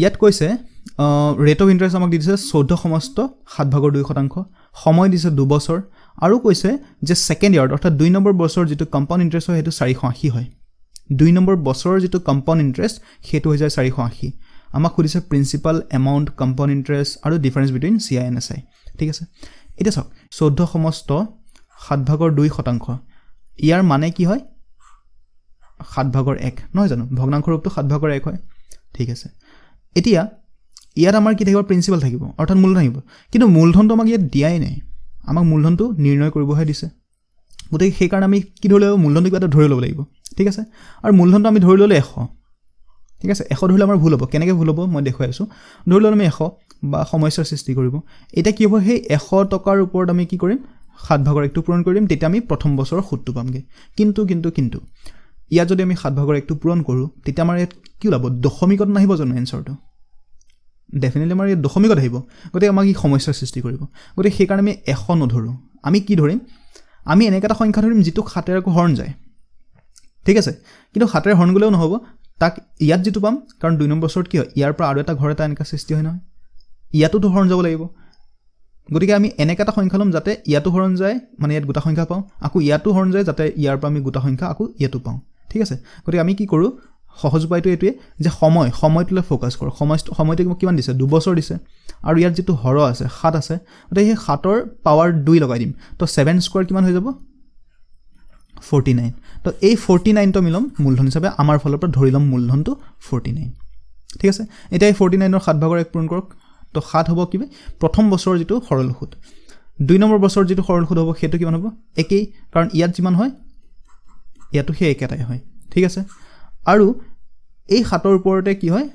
ইয়াত কৈছে ৰেট অফ ইন্টাৰেষ্ট আমাক দিছে 14 সমস্ত 7/2% সময় দিছে 2 বছৰ আৰু কৈছে যে সেকেন্ড ইয়াৰ অৰ্থাৎ 2 নম্বৰ বছৰ যেটো কম্পাউণ্ড ইন্টাৰেষ্ট হয় হেতু 480 হয় 2 নম্বৰ বছৰৰ যেটো কম্পাউণ্ড ইন্টাৰেষ্ট হেতু হৈ যায় 480 আমাক খুদিছে প্ৰিন্সিপাল এমাউন্ট কম্পাউণ্ড ইন্টাৰেষ্ট আৰু difference between CI and SI ঠিক আছে এটা চাওক 14 সমস্ত 7/2% ইয়াৰ মানে কি হয় 7/1 নহয় জানো ভগ্নাংশ ৰূপটো 7/1 হয় ঠিক আছে এতিয়া ইয়াত আমাৰ কি থাকিব প্ৰিন্সিপাল থাকিব অৰ্থাৎ মূলধন থাকিব কিন্তু মূলধনটো আমাক ইয়াত দিয়াই নাই আমাক মূলধনটো নিৰ্ণয় কৰিবহে দিছে গতে সেই কাৰণে আমি কি ধৰি লব মূলধনটো কিবা এটা ধৰি লব লাগিব ঠিক আছে আৰু মূলধনটো আমি ধৰি ললে 100 ঠিক আছে 100 ধৰিলে আমাৰ ভুল হ'ব কেনেকৈ ভুল হ'ব মই দেখুৱাই আছো ধৰি ললে আমি 100 বা সমস্যাৰ সৃষ্টি কৰিব এটা কি হ'ব সেই 100 টকাৰ ওপৰত আমি কি কৰিম 7/1 পূৰণ কৰিম তেতিয়া আমি প্ৰথম বছৰৰ সুতটো পামগে কিন্তু ইয়া যদি আমি 7/1 পূৰণ কৰো তেতিয়া আমাৰ ইয়াত কি ওলাব দশমিকত নাহিব জানো এনসাৰটো ডেফিনেটলি আমাৰ ইয়াত দশমিকত আহিব গতে আমাক কি সমস্যাৰ সৃষ্টি কৰিব গতে সেই কাৰণে আমি 100 নধৰো আমি কি ধৰিম আমি এনেকা সংখ্যা ধৰিম যেটো 7 এৰ হৰণ যায় ঠিক আছে কিন্তু 7 এৰ হৰণ গলেও নহব তাক ইয়াত যেটো পাম কাৰণ 2 নম্বৰ বছৰত কি হয় ইয়াৰ পৰা আৰু এটা ঘৰ এটা এনেকা সৃষ্টি হয় নহয় ইয়াতো তো হৰণ যাব লাগিব গতিকে আমি এনেকা এটা সংখ্যা ল'ম যাতে ইয়াতো হৰণ যায় মানে ইয়াত গোটা সংখ্যা পাওঁ আকৌ ইয়াতো হৰণ যায় যাতে ইয়াৰ পৰা আমি গোটা সংখ্যা আকৌ ইয়াতো পাওঁ ঠিক আছে গতিকে আমি কি কৰোঁ সহজ উপায়টো এইটোৱে যে সময়টোলৈ ফ'কাছ কৰোঁ সময়টো কিমান দিছে 2 বছৰ দিছে আৰু ইয়াত যিটো হৰ আছে 7 আছে গতিকে সেই 7ৰ পাৱাৰ 2 লগাই দিম তো 7 স্কোৱাৰ কিমান হৈ যাব 49 তো এই 49টো মিলম মূলধন হিচাপে আমাৰ ফালৰ পৰা ধৰি ল'ম মূলধনটো 49 ঠিক আছে এতিয়া এই 49ৰ 7 ভাগৰ 1 পূৰণ কৰক তো 7 হ'ব কি প্ৰথম বছৰৰ যিটো সৰল সুদ 2 নম্বৰ বছৰৰ যিটো সৰল সুদ হ'ব সেইটো কিমান হ'ব একেই কাৰণ ইয়াত যিমান হয় ইয়াতো সেই একেটাই হয় ঠিক আছে আৰু এই 7ৰ ওপৰতে কি হয়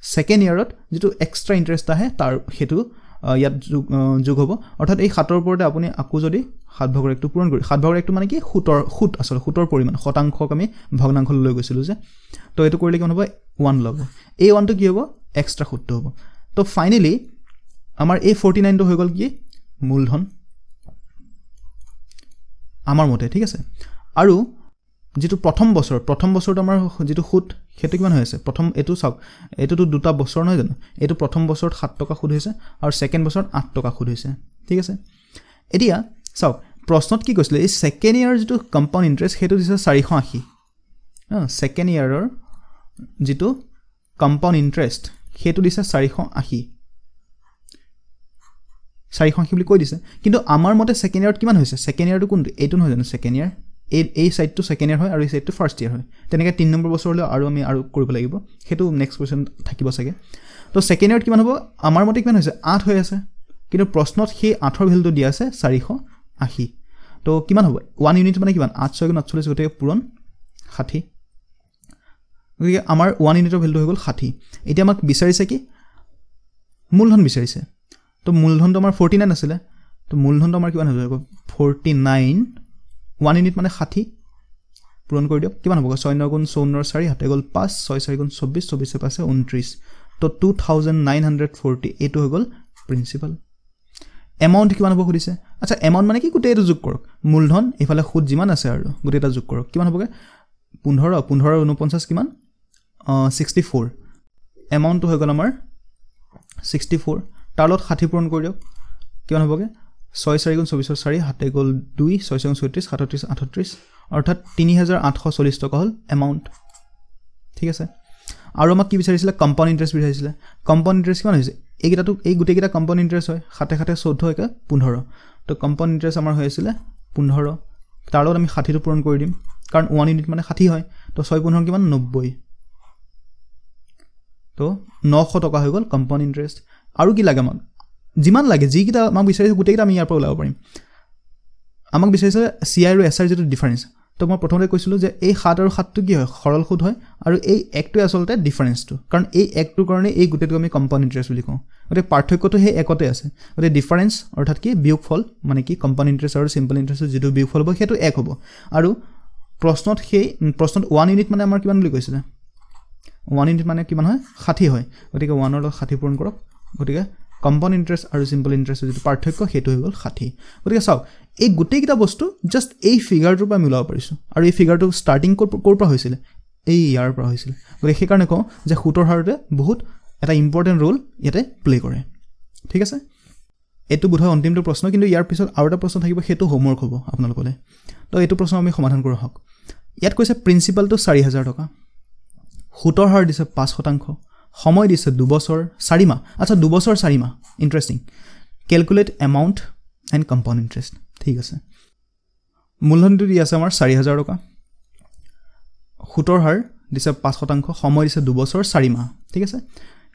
সেকেন্ড ইয়াৰত যেটো এক্সট্ৰা ইন্টাৰেষ্ট আহে তাৰ হেতু ইয়াত যোগ হ'ব অৰ্থাৎ এই 7ৰ ওপৰতে আপুনি আকু যদি 7 ভাগৰ 1 পূৰণ কৰি 7 ভাগৰ 1 মানে কি সুত আসলে সুতৰ পৰিমাণ শতাংশক আমি ভগ্নাংশ লৈ গৈছিলো যে তো এটো কৰিলে কিমান হ'ব 1 ল'ব এই 1 টো কি হ'ব এক্সট্ৰা সুতটো হ'ব তো ফাইনালি আমাৰ এই 49 টো হৈ গ'ল কি মূলধন আমাৰ মতে ঠিক আছে আৰু যেটো প্ৰথম বছৰটো আমাৰ যেটো সুদ হেতু কিমান হৈ আছে প্ৰথম এটো চাওক এটোটো দুটা বছৰ নহয় জানো এটো প্ৰথম বছৰত 7 টকা সুদ হৈছে আৰু সেকেন্ড বছৰত 8 টকা সুদ হৈছে ঠিক আছে এতিয়া চাওক প্ৰশ্নত কি কৈছিলে এই সেকেন্ড ইয়াৰ যেটো কম্পাউণ্ড ইন্টাৰেষ্ট হেতু দিছে 480 সেকেন্ড ইয়াৰৰ যেটো কম্পাউণ্ড ইন্টাৰেষ্ট হেতু দিছে 480 বুলি কৈ দিছে কিন্তু আমাৰ মতে সেকেন্ড ইয়াৰত কিমান হৈছে সেকেন্ড ইয়াৰটো কোনটো এইটো নহয় জানো সেকেন্ড ইয়াৰ এই সাইডটো সেকেন্ড ইয়াৰ হয় আৰু এই সাইডটো ফাৰ্স্ট ইয়াৰ হয় তেনেকৈ 3 নম্বৰ বছৰলৈ আৰু আমি আৰু কৰিব লাগিব হেতু নেক্সট কোৱেশ্চন থাকিব সাগে তো সেকেন্ড ইয়াৰত কিমান হ'ব আমাৰ মতে কিমান হৈছে 8 হৈ আছে কিন্তু প্ৰশ্নত সেই 8ৰ ভ্যালুটো দিয়া আছে 480 তো কিমান হ'ব 1 ইউনিট মানে কিমান 8 6 48 গটে পূৰণ 60 গতিকে আমাৰ 1 ইউনিটৰ ভ্যালুটো হৈ গ'ল 60 এতিয়া আমাক বিচাৰিছে কি মূলধন বিচাৰিছে তো মূলধনটো আমাৰ 49 আছিল তো মূলধনটো আমাৰ কিমান হৈ যাব 49 1 ইউনিট মানে 60 পূৰণ কৰি দিয়ক কিমান হ'ব 6 9 গুণ 54 4 হাতে গ'ল 5 6 4 গুণ 24 24 পাছে 29 তো 2940 এটো হৈ গ'ল প্ৰিন্সিপাল এমাউন্ট কিমান হ'ব খুদিছে আচ্ছা এমাউন্ট মানে কি গুটে এটো যোগ কৰক মূলধন এফালে সুদ যিমান আছে আৰু গুটে এটা যোগ কৰক কিমান হ'বগে 15 49 কিমান 64 এমাউন্টটো হৈ গ'ল আমাৰ 64 তাৰ লগত 60 পূৰণ কৰি দিয়ক কিমান হ'বগে 6 4 গুণ 24 4 হাতে গ'ল 2 6 6 34 37 38 অৰ্থাৎ 3840 টকা হল এমাউন্ট ঠিক আছে আৰু আমাক কি বিচাৰিছিল কম্পাউণ্ড ইন্টাৰেষ্ট বিচাৰিছিল কম্পাউণ্ড ইন্টাৰেষ্ট কিমান হৈছে এইগিটাটো এই গুটেকিটা কম্পাউণ্ড ইন্টাৰেষ্ট হয় হাতে হাতে 14 একে 15 তো কম্পাউণ্ড ইন্টাৰেষ্ট আমাৰ হৈ আছিল 15 তাৰ লগত আমি 60 টো পূৰণ কৰি দিম কাৰণ 1 ইউনিট মানে 60 হয় তো 6 15 কিমান 90 তো 900 টকা হৈ গ'ল কম্পাউণ্ড ইন্টাৰেষ্ট আৰু কি লাগে আমাক যিমান লাগে যি কিটা আমাক বিচাৰিছে গুটেকিটা আমি ইয়াৰ পৰা ওলাব পাৰিম আমাক বিচাৰিছে CI আৰু SR যেটো ডিফাৰেন্স তো মই প্ৰথমতে কৈছিলো যে এই 7 আৰু 7 টো কি হয় সৰল সুদ হয় আৰু এই একটো আসলতে ডিফাৰেন্সটো কাৰণ এই একটো কাৰণে এই গুটেটো আমি কম্পাউণ্ড ইন্টাৰেষ্ট বুলি কওঁ গতে পাৰ্থক্যটো হে একতে আছে গতে ডিফাৰেন্স অৰ্থাৎ কি বিয়োগফল মানে কি কম্পাউণ্ড ইন্টাৰেষ্ট আৰু সিম্পল ইন্টাৰেষ্ট যেটো বিয়োগফল হ'ব হেতু এক হ'ব আৰু প্ৰশ্নত 1 ইউনিট মানে আমাৰ কিমান বুলি কৈছিলে 1 ইউনিট মানে কিমান হয় 60 হয় গতিকে 1 ৰ লগত 60 পূৰণ কৰক গতিকে কম্পাউণ্ড ইন্টাৰেষ্ট আৰু সিম্পল ইন্টাৰেষ্ট যেটো পাৰ্থক্য হেতু হৈ গ'ল 60 গতিকে চাওক এই গুটেকিটা বস্তু জাস্ট এই ফিগাৰটোৰ পৰা মিলাব পাৰিছো আৰু এই ফিগাৰটো ষ্টাৰ্টিং কৰ পৰা হৈছিল এই ইয়াৰ পৰা হৈছিল গতিকে সেই কাৰণে কওঁ যে সুতৰ হাৰতে বহুত এটা ইম্পৰ্টেন্ট ৰোল ইয়াতে প্লে কৰে ঠিক আছে এটো বুধ অন্তিমটো প্ৰশ্ন কিন্তু ইয়াৰ পিছত আৰু এটা প্ৰশ্ন থাকিব হেতু হোমৱৰ্ক হ'ব আপোনালোকলে তো এটো প্ৰশ্ন আমি সমাধান কৰো হক ইয়াত কৈছে প্ৰিন্সিপালটো 4000 টকা সুতৰ হাৰ দিছে 5% সময় দিছে 2 বছৰ 4 মাহ আচ্ছা 2 বছৰ 4 মাহ interesting calculate amount and compound interest ঠিক আছে মূলধনটো দি আছে আমাৰ 4000 টকা সুতৰ হাৰ দিছে 5% সময় দিছে 2 বছৰ 4 মাহ ঠিক আছে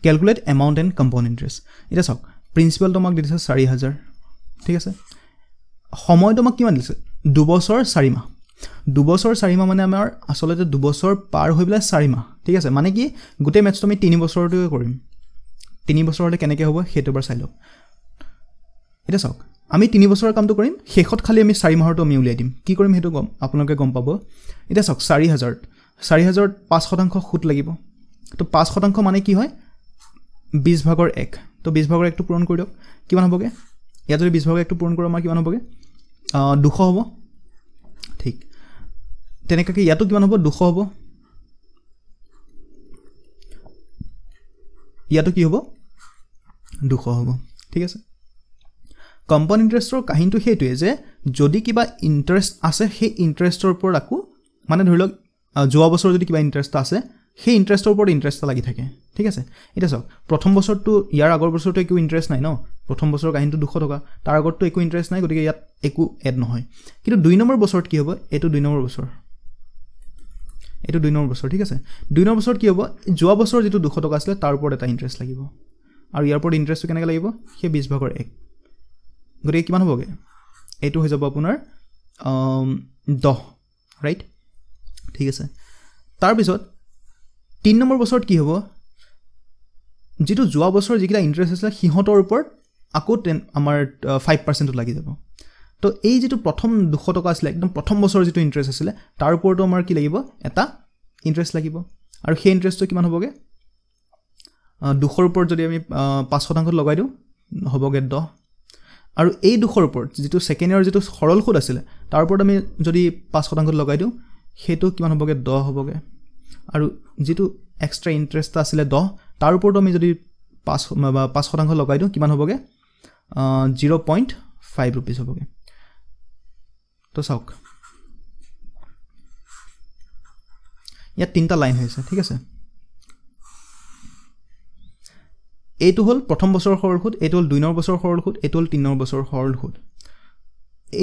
calculate amount and compound interest এটা চাওক প্ৰিন্সিপালটো আমাক দিছে 4000 ঠিক আছে সময়টো আমাক কিমান দিছে 2 বছৰ 4 মাহ 2 বছৰ 4 মাহ মানে আমাৰ আসলতে 2 বছৰ পাৰ হৈ বিলা 4 মাহ ঠিক আছে মানে কি গুটে মেথছটো আমি 3 বছৰটোৱে কৰিম 3 বছৰলে কেনেকৈ হ'ব হেতু বাৰ চাই লওক এটা চাওক আমি 3 বছৰৰ কামটো কৰিম শেষত খালি আমি 4 মাহৰটো আমি উলিয়াই দিম কি কৰিম হেতু গম আপোনালোকে গম পাব এটা চাওক 4000 5% সুত লাগিব তো 5% মানে কি হয় 20 ভাগৰ 1 তো 20 ভাগৰ 1 টো পূৰণ কৰি দিয়ক কিমান হ'বগে ইয়াত যদি 20 ভাগৰ 1 টো পূৰণ কৰোঁ আমাৰ কিমান হ'বগে 200 হ'ব ঠিক তেনেকৈ ইয়াতো কিমান হ'ব 200 হ'ব ইয়াতো কি হ'ব 200 হ'ব ঠিক আছে কম্পাউণ্ড ইণ্টাৰেষ্টৰ কাহিনীটো সেইটোৱে যে যদি কিবা ইণ্টাৰেষ্ট আছে সেই ইণ্টাৰেষ্টৰ ওপৰত আকৌ মানে ধৰি লওক যোৱা বছৰ যদি কিবা ইণ্টাৰেষ্ট আছে সেই ইণ্টাৰেষ্টৰ ওপৰত ইণ্টাৰেষ্ট লাগি থাকে ঠিক আছে এতিয়া চাওক প্ৰথম বছৰটো ইয়াৰ আগৰ বছৰটো একো ইণ্টাৰেষ্ট নাই ন প্ৰথম বছৰৰ কাহিনীটো 200 টকা তাৰ আগতটো একো ইণ্টাৰেষ্ট নাই গতিকে ইয়াত একো এড নহয় কিন্তু 2 নম্বৰ বছৰত কি হ'ব এইটো 2 নম্বৰ বছৰ এইটো 2 নম্বৰ বছৰ ঠিক আছে 2 নম্বৰ বছৰত কি হ'ব যোৱা বছৰ যেটো 200 টকা আছিল তাৰ ওপৰত এটা ইণ্টাৰেষ্ট লাগিব আৰু ইয়াৰ ওপৰত ইণ্টাৰেষ্টটো কেনেকৈ লাগিব সেই 20/1 গতিকে কিমান হ'বগে এইটো হৈ যাব আপোনাৰ 10 ৰাইট ঠিক আছে তাৰ পিছত 3 নম্বৰ বছৰত কি হ'ব যেটো যোৱা বছৰ যিকিটা ইণ্টাৰেষ্ট আছিল হিহঁতৰ ওপৰত আকৌ আমাৰ 5% লাগি যাব তো এই যেটো প্ৰথম 200 টকা আছিল একদম প্ৰথম বছৰ যেটো ইণ্টাৰেষ্ট আছিল তাৰ ওপৰতো আমাৰ কি লাগিব এটা ইণ্টাৰেষ্ট লাগিব আৰু সেই ইণ্টাৰেষ্টটো কিমান হ'বগে 200 ওপৰত যদি আমি 5% লগাই দিও হ'বগে 10 আৰু এই 200 ওপৰত যেটো সেকেন্ড ইয়াৰ যেটো সৰল সুদ আছিল তাৰ ওপৰত আমি যদি 5% লগাই দিও হেতু কিমান হ'বগে 10 হ'বগে আৰু যেটো এক্সট্ৰা ইণ্টাৰেষ্ট আছিল 10 তাৰ ওপৰত আমি যদি 5% লগাই দিও কিমান হ'বগে 0.5 रुपीस হ'বগে তো চাওক ইয়াত তিনটা লাইন হৈছে ঠিক আছে এইটো হল প্ৰথম বছৰৰ সৰল সুদ এইটো হল 2 নম্বৰ বছৰৰ সৰল সুদ এইটো হল 3 নম্বৰ বছৰৰ সৰল সুদ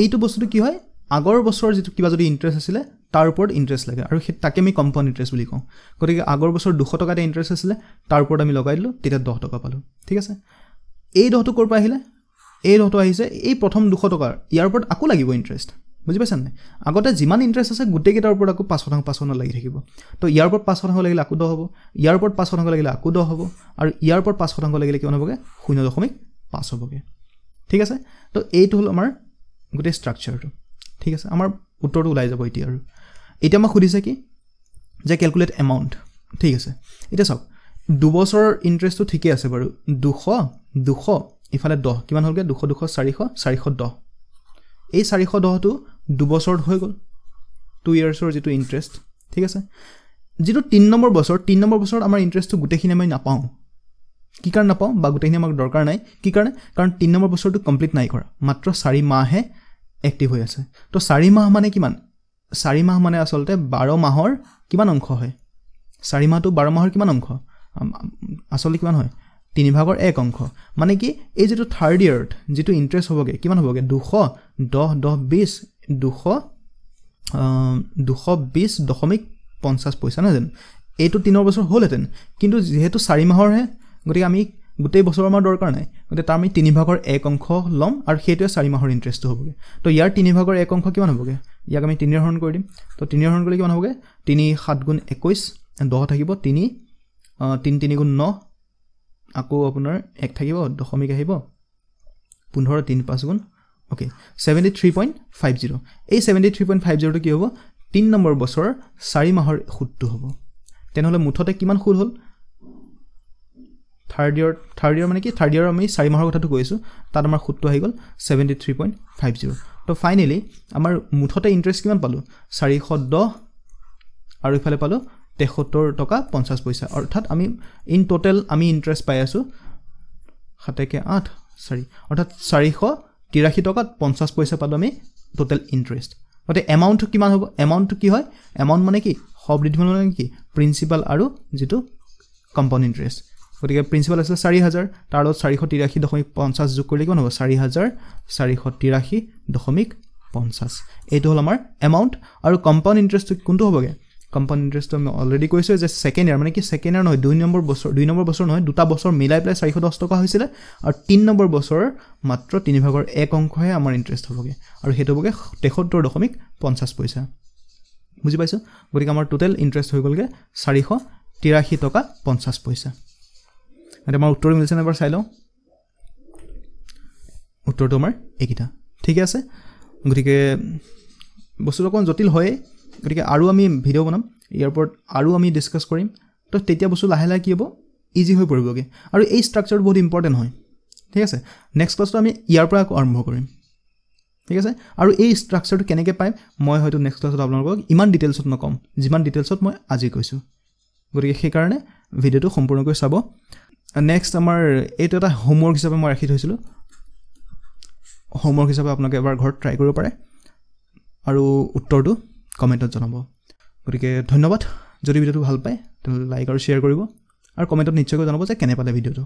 এইটো বস্তুটো কি হয় আগৰ বছৰ যেটো কিবা যদি ইন্টাৰেষ্ট আছিল তাৰ ওপৰত ইন্টাৰেষ্ট লাগে আৰু তাকে আমি কম্পাউণ্ড ইন্টাৰেষ্ট বুলি কওঁ গতিকে আগৰ বছৰ 200 টকা এটা ইন্টাৰেষ্ট আছিল তাৰ ওপৰত আমি লগাই দিলো তেতিয়া 10 টকা পালো ঠিক আছে এই 10 টো কৰ পৰা আহিলে এই 10 টো আহিছে এই প্ৰথম 200 টকাৰ ইয়াৰ ওপৰত আকৌ লাগিব ইন্টাৰেষ্ট বুজি পাইছানে নাই আগতে যিমান ইন্টাৰেষ্ট আছে গুটে কেটাৰ ওপৰত আকৌ 5% লাগি থাকিব তো ইয়াৰ ওপৰত 5% লাগিলে আকৌ 10 হ'ব ইয়াৰ ওপৰত 5% লাগিলে আকৌ 10 হ'ব আৰু ইয়াৰ ওপৰত 5% লাগিলে কিমান হ'বগে 0.5 হ'বগে ঠিক আছে তো এইটো হল আমাৰ গুটে ষ্ট্ৰাকচাৰটো ঠিক আছে আমাৰ উত্তৰটো ওলাই যাব এতিয়া আৰু এতিয়া মই খুদিছে কি যে ক্যালকুলেট এমাউন্ট ঠিক আছে এটা চাওক 2 বছৰৰ ইন্টাৰেষ্টটো ঠিকই আছে বাৰু 200 ইফালে 10 কিমান হ'লগে 200 400 410 এই 410 টো 2 বছৰত হৈ গল 2 ইয়াৰ্ছৰ যেটো ইন্টাৰেষ্ট ঠিক আছে যেটো 3 নম্বৰ বছৰত আমাৰ ইন্টাৰেষ্টটো গুটেখিনি আমি নাপাও কি কাৰণ নাপাও বা গুটেখিনি আমাক দৰকাৰ নাই কি কাৰণে কাৰণ 3 নম্বৰ বছৰটো কমপ্লিট নাই কৰা মাত্ৰ 4 মাহহে এক্টিভ হৈ আছে তো 4 মাহ মানে কিমান 4 মাহ মানে আসলতে 12 মাহৰ কিমান অংশ হয় 4 মাহটো 12 মাহৰ কিমান অংশ আসলতে কিমান হয় 3/1 অংশ মানে কি এই যেটো থাৰ্ড ইয়াৰত যেটো ইন্টাৰেষ্ট হ'বগে কিমান হ'বগে 220.50 পইচা না জানো এইটো 3 বছৰ হ'লহেতেন কিন্তু যেহেতু 4 মাহৰ হে গতি আমি গোটেই বছৰৰ আমাৰ দৰকাৰ নাই গতি তাৰ আমি 3/1 অংশ লম আৰু হেতুৱে 4 মাহৰ ইন্টাৰেষ্ট হ'বগে তো ইয়াৰ 3/1 অংশ কিমান হ'বগে ইয়াক আমি 3 হৰণ কৰি দিম তো 3 হৰণ কৰিলে কিমান হ'বগে 3 7 গুণ 21 10 থাকিব 3 3 গুণ 9 আকৌ আপোনাৰ 1 থাকিব দশমিক আহিব 15 3 5 গুণ ওকে 73.50 এই 73.50 টো কি হ'ব 3 নম্বৰ বছৰ 4 মাহৰ সুদটো হ'ব তেনেহলে মুঠতে কিমান সুদ হ'ল থাৰ্ড ইয়াৰ মানে কি থাৰ্ড ইয়াৰ আমি 4 মাহৰ কথাটো কৈছো তাত আমাৰ সুদটো আহি গল 73.50 তো ফাইনালি আমাৰ মুঠতে ইন্টাৰেষ্ট কিমান পালো 410 আৰু ইফালে পালো 73 টকা 50 পইচা অৰ্থাৎ আমি ইন টোটাল আমি ইন্টাৰেষ্ট পাই আছো 7 কে 8 সৰি অৰ্থাৎ 483 টকা 50 পইচা পালো আমি টোটাল ইন্টাৰেষ্ট গতে এমাউন্ট কিমান হ'ব এমাউন্ট কি হয় এমাউন্ট মানে কি সবৃদ্ধি মানে কি প্ৰিন্সিপাল আৰু যেটো কম্পাউণ্ড ইন্টাৰেষ্ট গতিকে প্ৰিন্সিপাল আছে 4000 তাৰ লগত 483.50 যোগ কৰিলে কিমান হ'ব 4483.50 এইটো হল আমাৰ এমাউন্ট আৰু কম্পাউণ্ড ইন্টাৰেষ্ট কোনটো হ'বগে কম্পাউণ্ড ইন্টাৰেষ্ট আমি অলৰেডি কৈছো যে সেকেন্ড ইয়াৰ মানে কি সেকেন্ড ইয়াৰ নহয় 2 নম্বৰ বছৰ নহয় দুটা বছৰ মিলাই প্লাই 410 টকা হৈছিল আৰু 3 নম্বৰ বছৰ মাত্ৰ 3/1 অংশহে আমাৰ ইন্টাৰেষ্ট হ'বগে আৰু হেতু হ'বগে 73.50 পইচা বুজি পাইছো গতিকে আমাৰ টোটাল ইন্টাৰেষ্ট হৈ গলগে 483 টকা 50 পইচা এটা আমাৰ উত্তৰ মিলছে এবাৰ চাই লওঁ উত্তৰটো আমাৰ এইকিটা ঠিক আছে গতিকে বস্তুটো কোন জটিল হয় গতিকে আৰু আমি ভিডিও বনাম ইয়াৰ ওপৰত আৰু আমি ডিসকাস কৰিম তো তেতিয়া বস্তু লাহে লাহে কি হ'ব ইজি হৈ পৰিবগে আৰু এই ষ্ট্ৰাকচাৰটো বহুত ইম্পৰ্টেন্ট হয় ঠিক আছে নেক্সট ক্লাছটো আমি ইয়াৰ পৰা আৰম্ভ কৰিম ঠিক আছে আৰু এই ষ্ট্ৰাকচাৰটো কেনেকৈ পাই মই হয়তো নেক্সট ক্লাছত আপোনালোকক ইমান ডিটেইলছত নকম যিমান ডিটেইলছত মই আজি কৈছো গতিকে সেই কাৰণে ভিডিওটো সম্পূৰ্ণকৈ চাব নেক্সট আমাৰ এইটো এটা হোমৱৰ্ক হিচাপে মই ৰাখি থৈছিলো হোমৱৰ্ক হিচাপে আপোনালোকে এবাৰ ঘৰত ট্ৰাই কৰিব পাৰে আৰু উত্তৰটো কমেণ্টত জনাব গতিকে ধন্যবাদ যদি ভিডিঅ'টো ভাল পায় তেতিয়াহ'লে লাইক আৰু শ্বেয়াৰ কৰিব আৰু কমেণ্টত নিশ্চয়কৈ জনাব যে কেনে পালে ভিডিঅ'টো